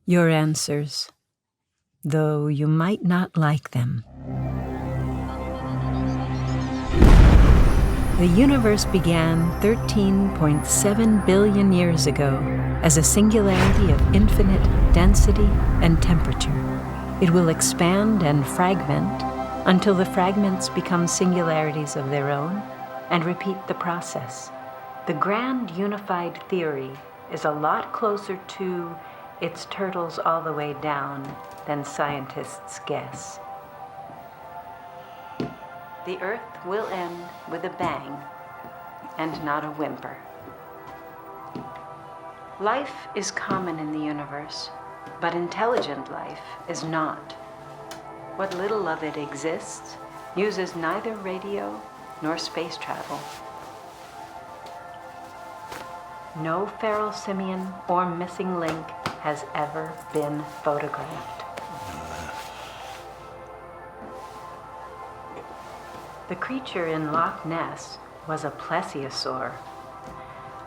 Your answers, though you might not like them. The universe began 13.7 billion years ago as a singularity of infinite density and temperature. It will expand and fragment until the fragments become singularities of their own and repeat the process. The grand unified theory is a lot closer to "it's turtles all the way down" than scientists guess. The Earth will end with a bang and not a whimper. Life is common in the universe, but intelligent life is not. What little of it exists uses neither radio nor space travel. No feral simian or missing link has ever been photographed. The creature in Loch Ness was a plesiosaur,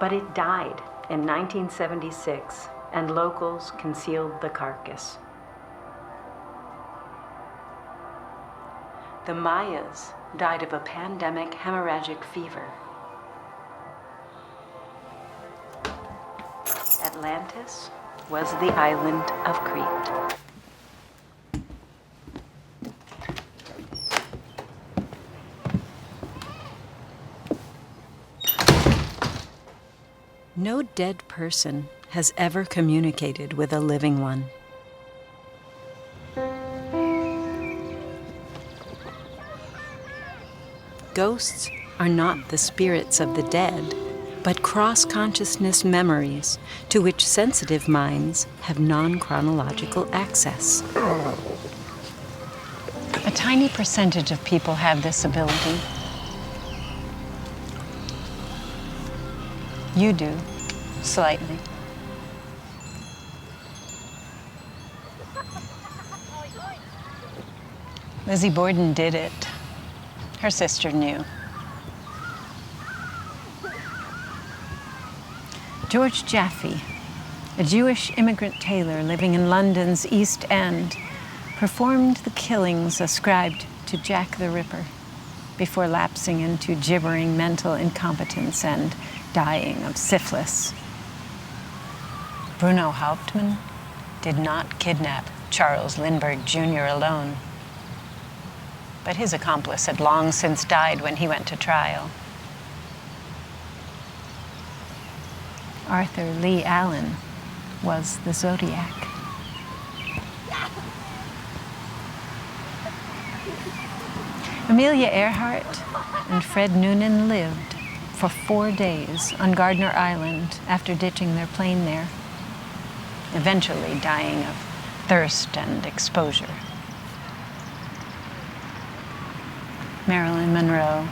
but it died in 1976 and locals concealed the carcass. The Mayas died of a pandemic hemorrhagic fever. Atlantis was the island of Crete. No dead person has ever communicated with a living one. Ghosts are not the spirits of the dead, but cross-consciousness memories to which sensitive minds have non-chronological access. A tiny percentage of people have this ability. You do, slightly. Lizzie Borden did it. Her sister knew. George Jaffe, a Jewish immigrant tailor living in London's East End, performed the killings ascribed to Jack the Ripper before lapsing into gibbering mental incompetence and dying of syphilis. Bruno Hauptmann did not kidnap Charles Lindbergh Jr. alone, but his accomplice had long since died when he went to trial. Arthur Lee Allen was the Zodiac. Amelia Earhart and Fred Noonan lived for 4 days on Gardner Island after ditching their plane there, eventually dying of thirst and exposure. Marilyn Monroe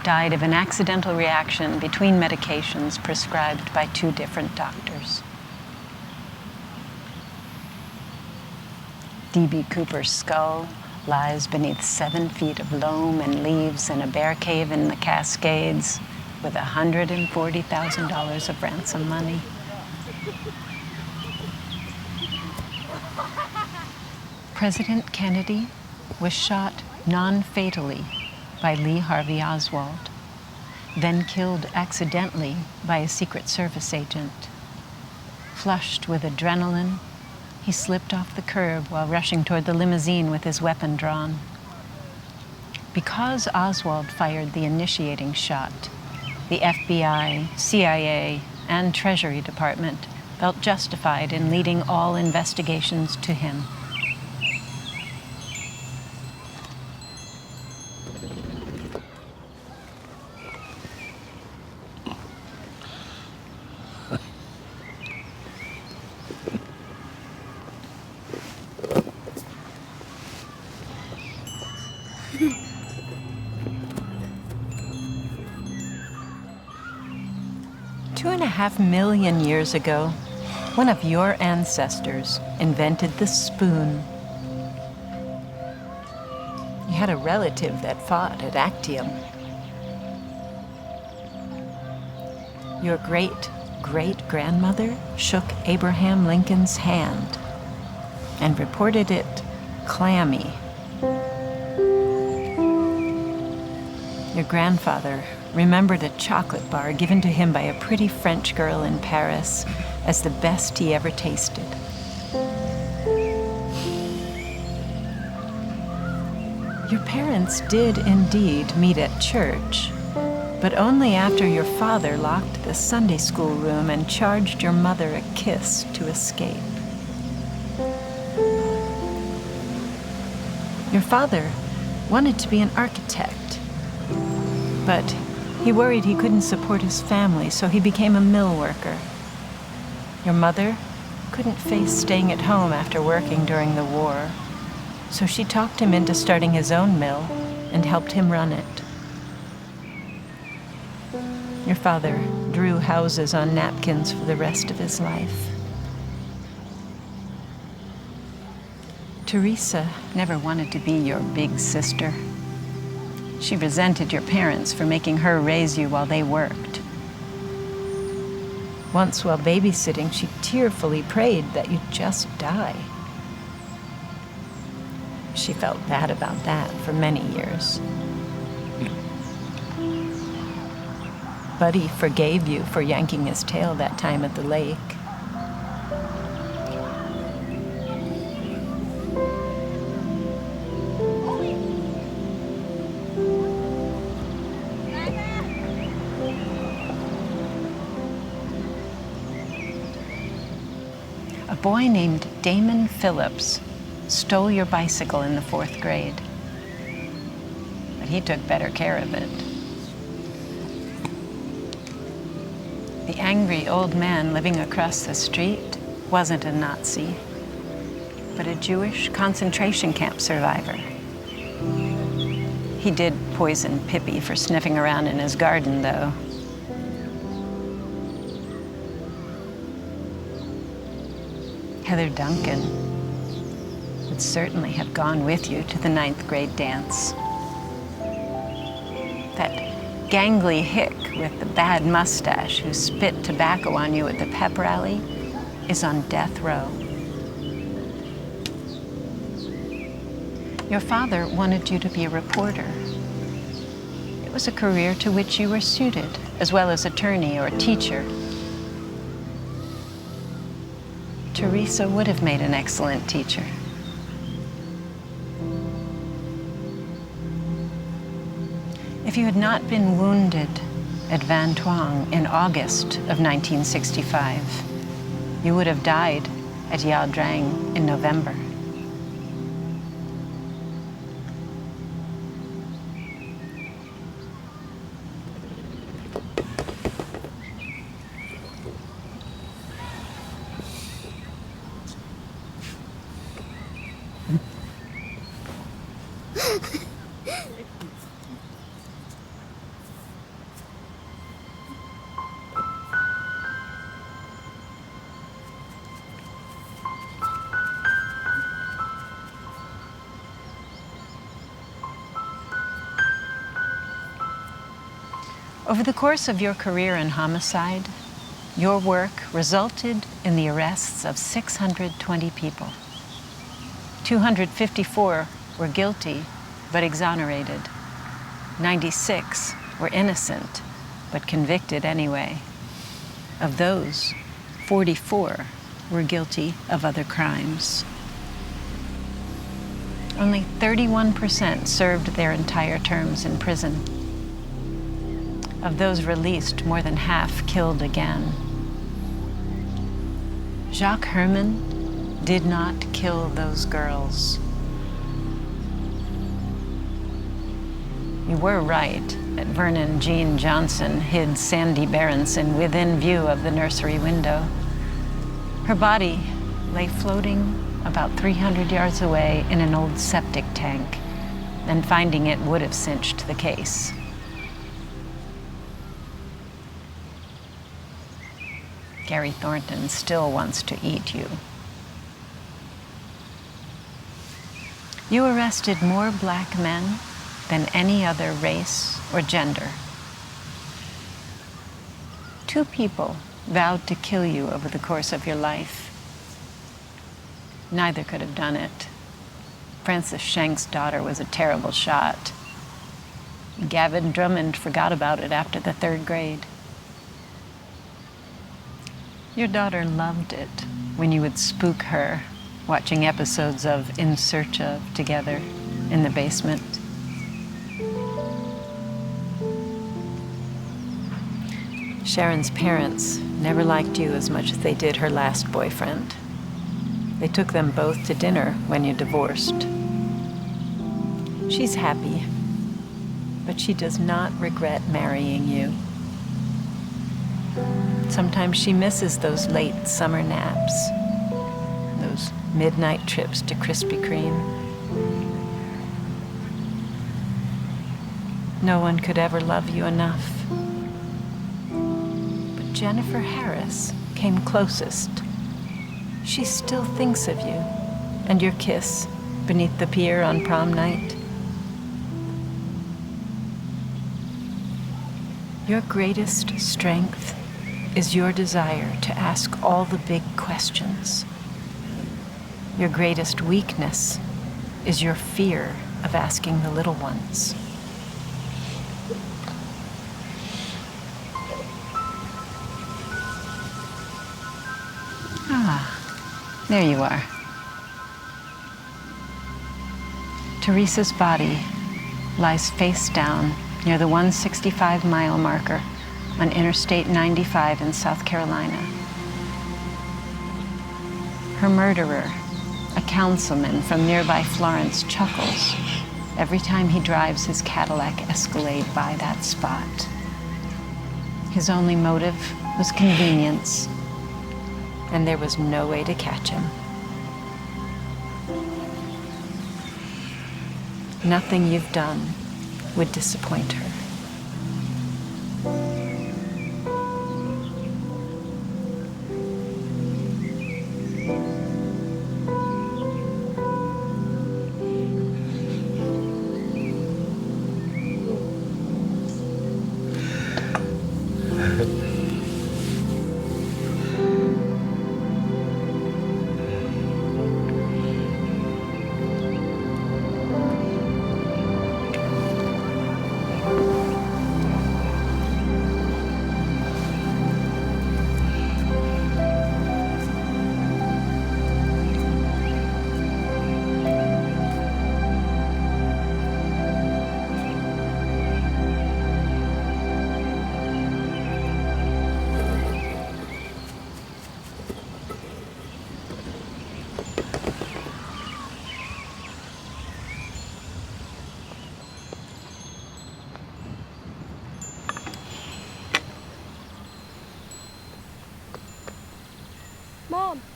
died of an accidental reaction between medications prescribed by 2 different doctors. D.B. Cooper's skull lies beneath 7 feet of loam and leaves in a bear cave in the Cascades with $140,000 of ransom money. President Kennedy was shot non-fatally by Lee Harvey Oswald, then killed accidentally by a Secret Service agent. Flushed with adrenaline, he slipped off the curb while rushing toward the limousine with his weapon drawn. Because Oswald fired the initiating shot, the FBI, CIA, and Treasury Department felt justified in leading all investigations to him. Two and a half million years ago, one of your ancestors invented the spoon. You had a relative that fought at Actium. Your great-great-grandmother shook Abraham Lincoln's hand and reported it clammy. Your grandfather remembered a chocolate bar given to him by a pretty French girl in Paris as the best he ever tasted. Your parents did indeed meet at church, but only after your father locked the Sunday school room and charged your mother a kiss to escape. Your father wanted to be an architect, but he worried he couldn't support his family, so he became a mill worker. Your mother couldn't face staying at home after working during the war, so she talked him into starting his own mill and helped him run it. Your father drew houses on napkins for the rest of his life. Teresa never wanted to be your big sister. She resented your parents for making her raise you while they worked. Once while babysitting, she tearfully prayed that you'd just die. She felt bad about that for many years. Buddy forgave you for yanking his tail that time at the lake. A boy named Damon Phillips stole your bicycle in the 4th grade, but he took better care of it. The angry old man living across the street wasn't a Nazi, but a Jewish concentration camp survivor. He did poison Pippi for sniffing around in his garden, though. Heather Duncan would certainly have gone with you to the 9th grade dance. That gangly hick with the bad mustache who spit tobacco on you at the pep rally is on death row. Your father wanted you to be a reporter. It was a career to which you were suited, as well as attorney or teacher. Teresa would have made an excellent teacher. If you had not been wounded at Van Thuong in August of 1965, you would have died at Nha Drang in November. Over the course of your career in homicide, your work resulted in the arrests of 620 people. 254 were guilty but exonerated. 96 were innocent but convicted anyway. Of those, 44 were guilty of other crimes. Only 31% served their entire terms in prison. Of those released, more than half killed again. Jacques Herman did not kill those girls. You were right that Vernon Jean Johnson hid Sandy Berenson within view of the nursery window. Her body lay floating about 300 yards away in an old septic tank, and finding it would have cinched the case. Gary Thornton still wants to eat you. You arrested more black men than any other race or gender. 2 people vowed to kill you over the course of your life. Neither could have done it. Francis Schenk's daughter was a terrible shot. Gavin Drummond forgot about it after the 3rd grade. Your daughter loved it when you would spook her, watching episodes of In Search of together in the basement. Sharon's parents never liked you as much as they did her last boyfriend. They took them both to dinner when you divorced. She's happy, but she does not regret marrying you. Sometimes she misses those late summer naps, those midnight trips to Krispy Kreme. No one could ever love you enough. But Jennifer Harris came closest. She still thinks of you and your kiss beneath the pier on prom night. Your greatest strength is your desire to ask all the big questions. Your greatest weakness is your fear of asking the little ones. Ah, there you are. Teresa's body lies face down near the 165-mile marker on Interstate 95 in South Carolina. Her murderer, a councilman from nearby Florence, chuckles every time he drives his Cadillac Escalade by that spot. His only motive was convenience, and there was no way to catch him. Nothing you've done would disappoint her.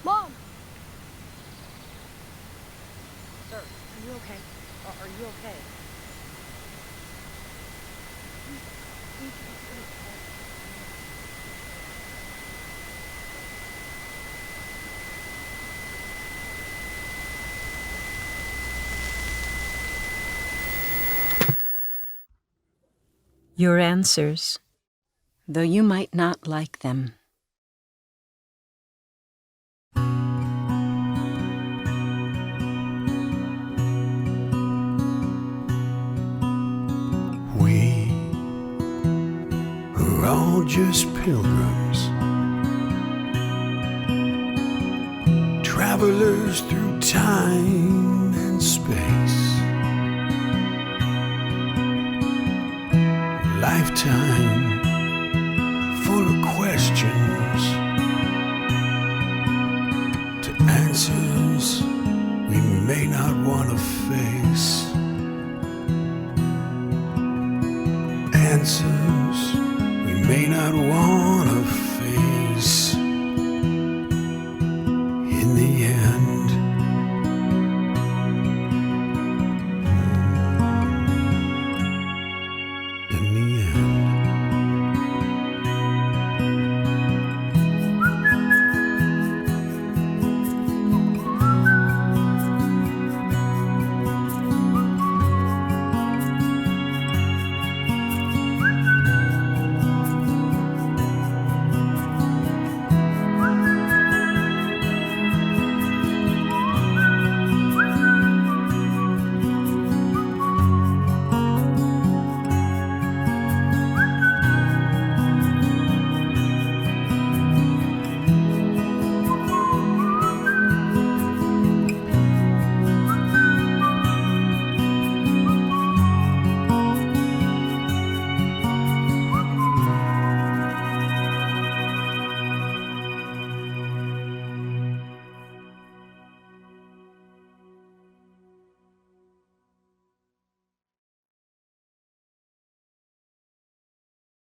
Mom! Sir, are you okay? Are you okay? Your answers, though you might not like them. We are all just pilgrims, travelers through time and space. Lifetime full of questions, to answers we may not want to face. Answers we may not want